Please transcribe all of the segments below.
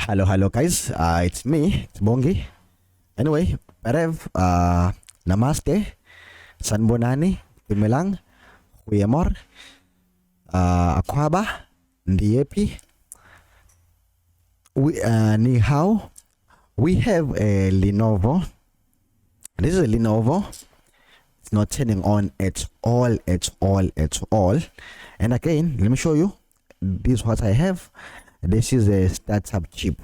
Hello guys. It's me, it's Bongi. Anyway, Perev, Namaste, Sanbonani, Timilang, Huyamor, Akwaba, Ndiepi, Ni Hao. We have a Lenovo. This is a Lenovo. It's not turning on at all. And again, let me show you. This is what I have. This is a startup chip.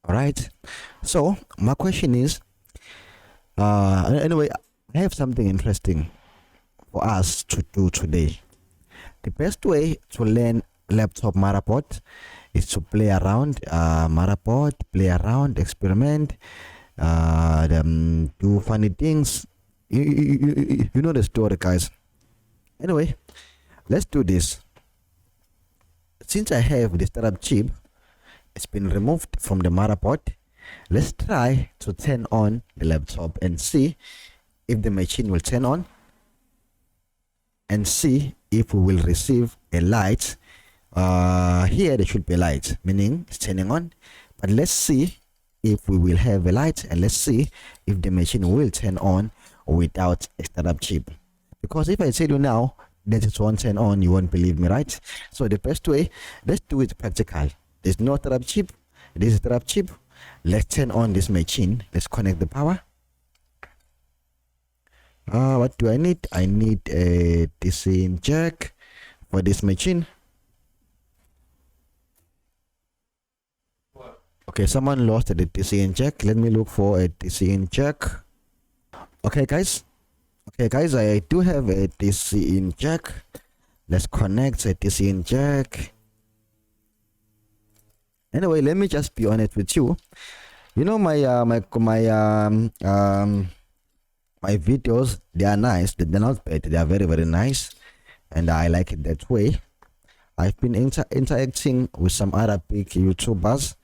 All right. So my question is, anyway, I have something interesting for us to do today. The best way to learn laptop motherboard is to play around motherboard, play around, experiment, do funny things. You know the story, guys. Anyway, let's do this. Since I have the startup chip, it's been removed from the motherboard. Let's try to turn on the laptop and see if the machine will turn on, and see if we will receive a light. Here there should be a light, meaning it's turning on, but let's see if we will have a light, and let's see if the machine will turn on without a startup chip. Because if I tell you now that it won't turn on, you won't believe me, right? So the best way, let's do it practical. There's no startup chip, this is startup chip. Let's turn on this machine. Let's connect the power. What do I need? I need a DC in jack for this machine. Okay, someone lost the DC in jack. Let me look for a DC in jack. Okay guys, I do have a DC in jack. Let's connect a DC in jack. Anyway, let me just be honest with you. You know, my videos, they are nice. They're not bad. They are very nice, and I like it that way. I've been interacting with some other big YouTubers.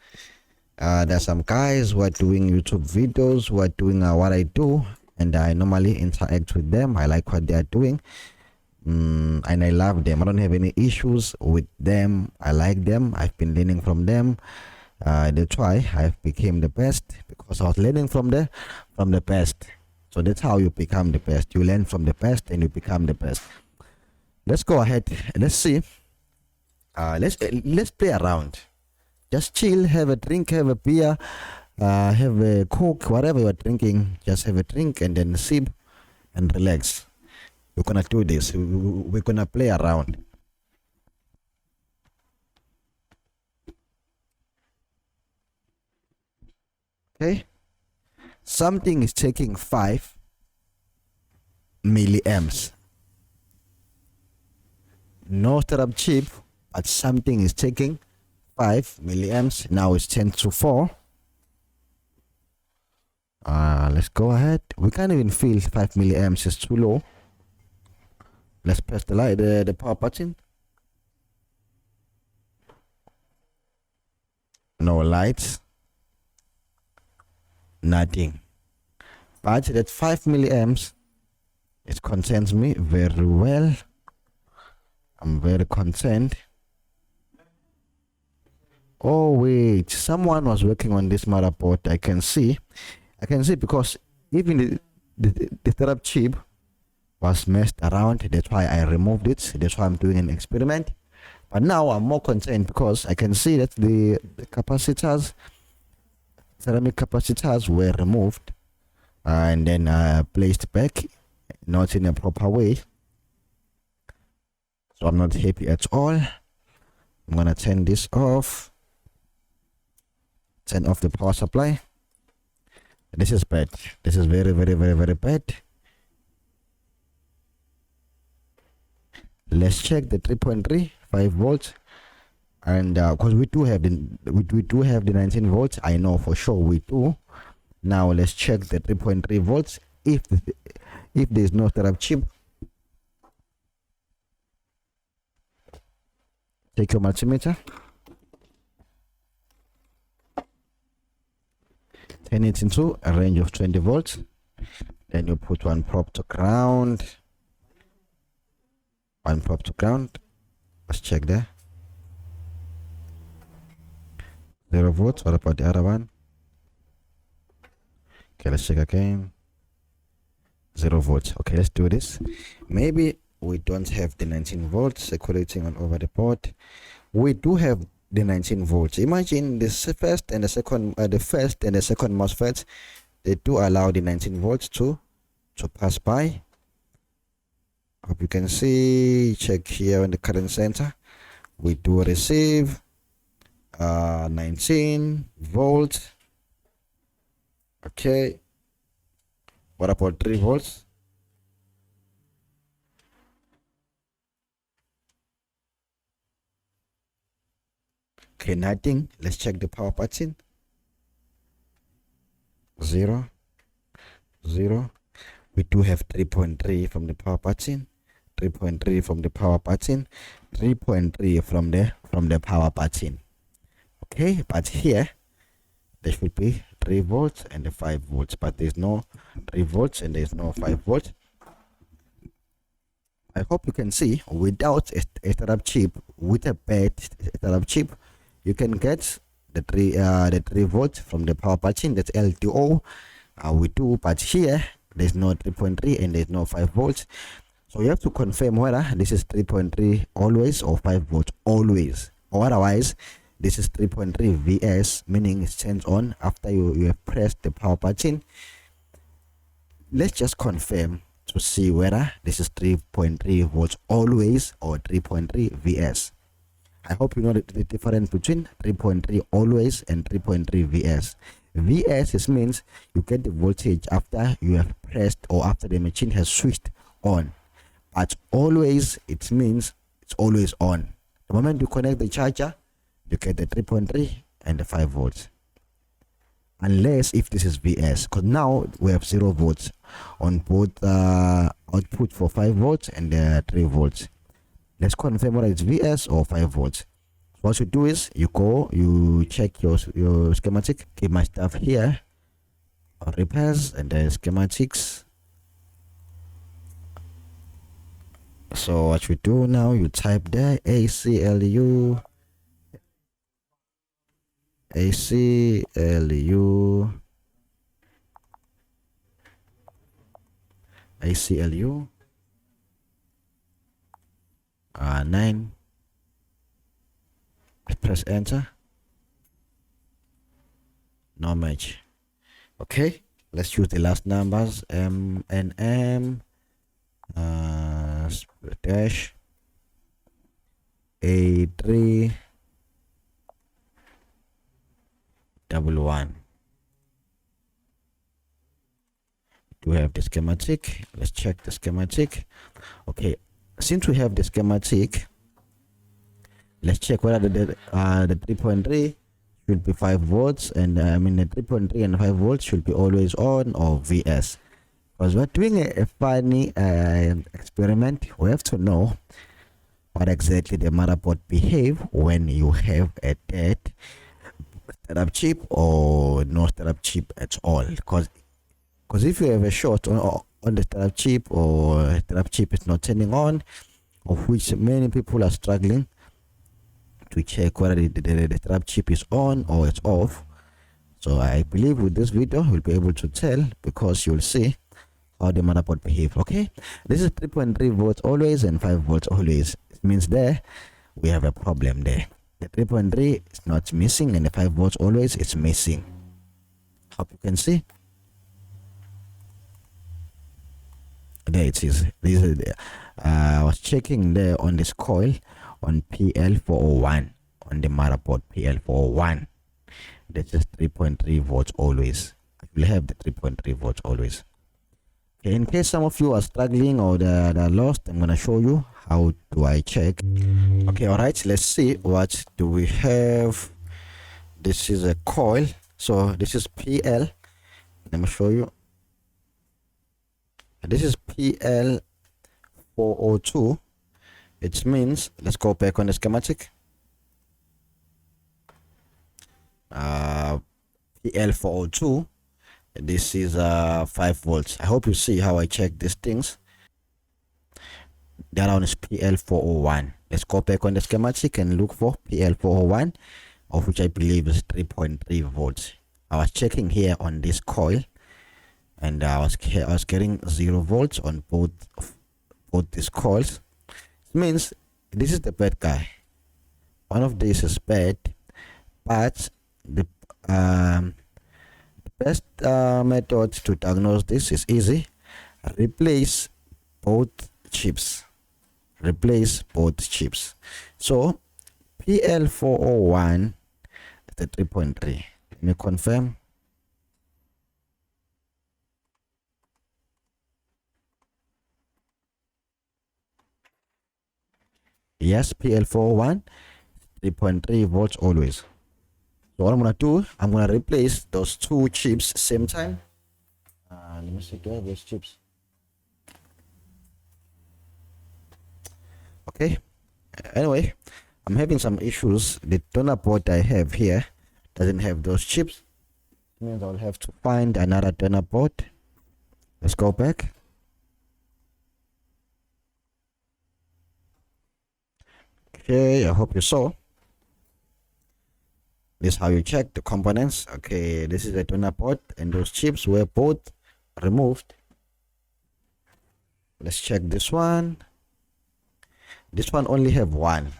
There's some guys who are doing YouTube videos, who are doing what I do, and I normally interact with them. I like what they are doing, and I love them. I don't have any issues with them. I like them. I've been learning from them. That's why I've became the best, because I was learning from the best. So that's how you become the best. You learn from the best and you become the best. Let's go ahead. Let's see. Let's play around. Just chill, have a drink, have a beer, have a coke, whatever you're drinking. Just have a drink and then sip and relax. We're gonna do this. We're gonna play around. Okay. Something is taking 5 milliamps. No startup chip, but something is taking 5 milliamps. Now it's 10 to 4. Let's go ahead. We can't even feel 5 milliamps is too low. Let's press the light, the power button. No lights. Nothing. But that 5 milliamps, it concerns me very well. I'm very concerned. Oh wait, someone was working on this motherboard. I can see because even the startup chip was messed around. That's why I removed it. That's why I'm doing an experiment. But now I'm more concerned because I can see that the capacitors, ceramic capacitors, were removed and then placed back, not in a proper way. So I'm not happy at all. I'm gonna turn this off. Turn off the power supply. This is bad. This is very bad. Let's check the 3.35 volts, and because we do have the 19 volts, I know for sure we do. Now let's check the 3.3 volts. If there's no startup chip, take your multimeter, turn it into a range of 20 volts, then you put one probe to ground. Let's check there. 0 volts. What about the other one? Okay, let's check again. 0 volts. Okay, let's do this. Maybe we don't have the 19 volts circulating on over the board. We do have the 19 volts. Imagine this first and the second, the first and the second MOSFETs, they do allow the 19 volts to pass by. Hope you can see. Check here in the current center. We do receive 19 volts. Okay. What about 3 volts? Okay, nothing. Let's check the power button. 0, 0. We do have 3.3 from the power button. 3.3 from the power button. 3.3 from the power button. Okay, but here there should be 3 volts and the 5 volts, but there's no 3 volts and there's no 5 volts. I hope you can see, without a startup chip, with a bad startup chip, you can get the 3 volts from the power button. That's LTO. We do, but here there's no 3.3 and there's no 5 volts. So you have to confirm whether this is 3.3 always or 5 volts always, or otherwise this is 3.3 VS, meaning it turns on after you have pressed the power button. Let's just confirm to see whether this is 3.3 volts always or 3.3 VS. I hope you know the difference between 3.3 always and 3.3 VS. VS means you get the voltage after you have pressed or after the machine has switched on. But always, it means it's always on. The moment you connect the charger, you get the 3.3 and the 5 volts. Unless if this is VS, because now we have 0 volts on both output for 5 volts and 3 volts. Let's confirm whether it's VS or 5 volts. What you do is you check your schematic. Keep my stuff here, repairs and the schematics. So what you do now, you type there ACLU ACLU 9. Press enter. No match. Okay, let's use the last numbers. M dash A3 11. Do we have the schematic? Let's check the schematic. Okay, since we have the schematic, let's check whether the 3.3 should be 5 volts and the 3.3 and 5 volts should be always on or VS. Because we're doing a funny experiment. We have to know what exactly the motherboard behave when you have a dead startup chip or no startup chip at all. Because if you have a short on the startup chip or startup chip is not turning on, of which many people are struggling to check whether the startup chip is on or it's off. So I believe with this video we'll be able to tell, because you'll see how the motherboard behave. Okay, this is 3.3 volts always and 5 volts always. It means there we have a problem there. The 3.3 is not missing and the 5 volts always is missing. Hope you can see. There it is. This is I was checking there on this coil on PL401 on the motherboard PL401. This is 3.3 volts always. I will have the 3.3 volts always. Okay, in case some of you are struggling or they're lost, I'm gonna show you how do I check. Okay, all right, let's see what do we have. This is a coil, so this is PL. Let me show you. This is PL402. It means, let's go back on the schematic. PL402. This is 5 volts. I hope you see how I check these things. The other one is PL401. Let's go back on the schematic and look for PL401. of which I believe is 3.3 volts. I was checking here on this coil, and I was getting 0 volts on both these coils. It means this is the bad guy. One of these is bad, but the best method to diagnose this is easy. Replace both chips. Replace both chips. So PL401 is the 3.3. Let me confirm. Yes, PL401 3.3 volts always. So what I'm gonna do, I'm gonna replace those two chips same time. Let me see, do I have those chips? Okay. Anyway, I'm having some issues. The donor board I have here doesn't have those chips. It means I'll have to find another donor board. Let's go back. Okay, I hope you saw. This is how you check the components. Okay, this is the donor board, and those chips were both removed. Let's check this one. This one only have one.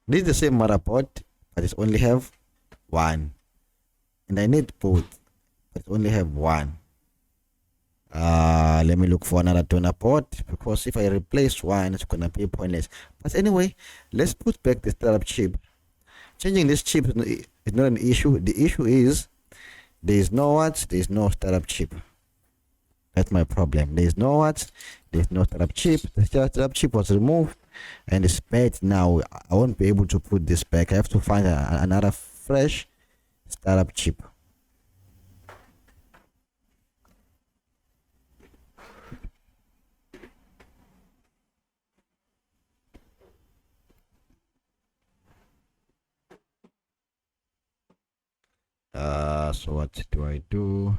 This is the same motherboard, but it only have one. And I need both, but only have one. Let me look for another donor board, because if I replace one, it's gonna be pointless. But anyway, let's put back the startup chip. Changing this chip is not an issue. The issue is there is no startup chip. That's my problem. There is no startup chip. The startup chip was removed, and it's bad now. I won't be able to put this back. I have to find another fresh startup chip. So what do I do?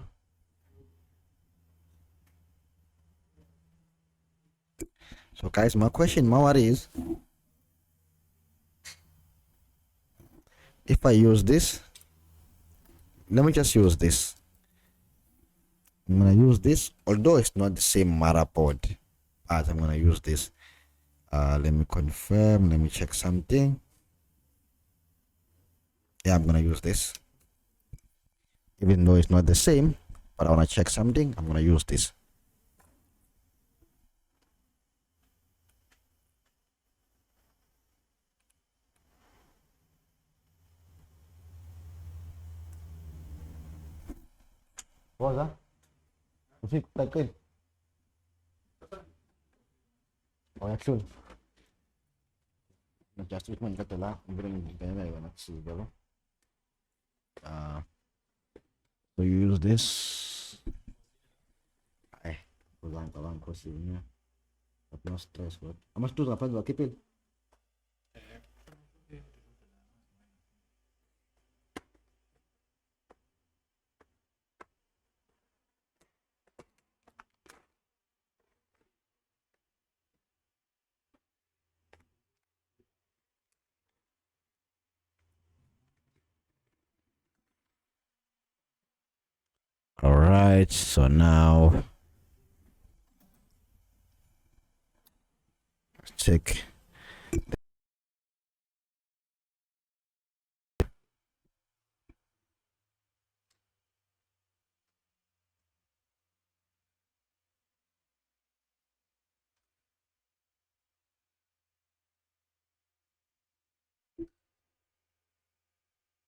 So guys, my worry is, if I use this, let me just use this. I'm gonna use this, although it's not the same motherboard, but I'm gonna use this. Let me confirm. Let me check something. Yeah, I'm gonna use this, even though it's not the same. But I wanna check something. I'm gonna use this. What was that? Musik takin. Oh, action. Just treatment kata lah. Bring the so you use this. Kawan kosnya. Tapi no stress buat. Amas tu apa buat kipil? All right, so now check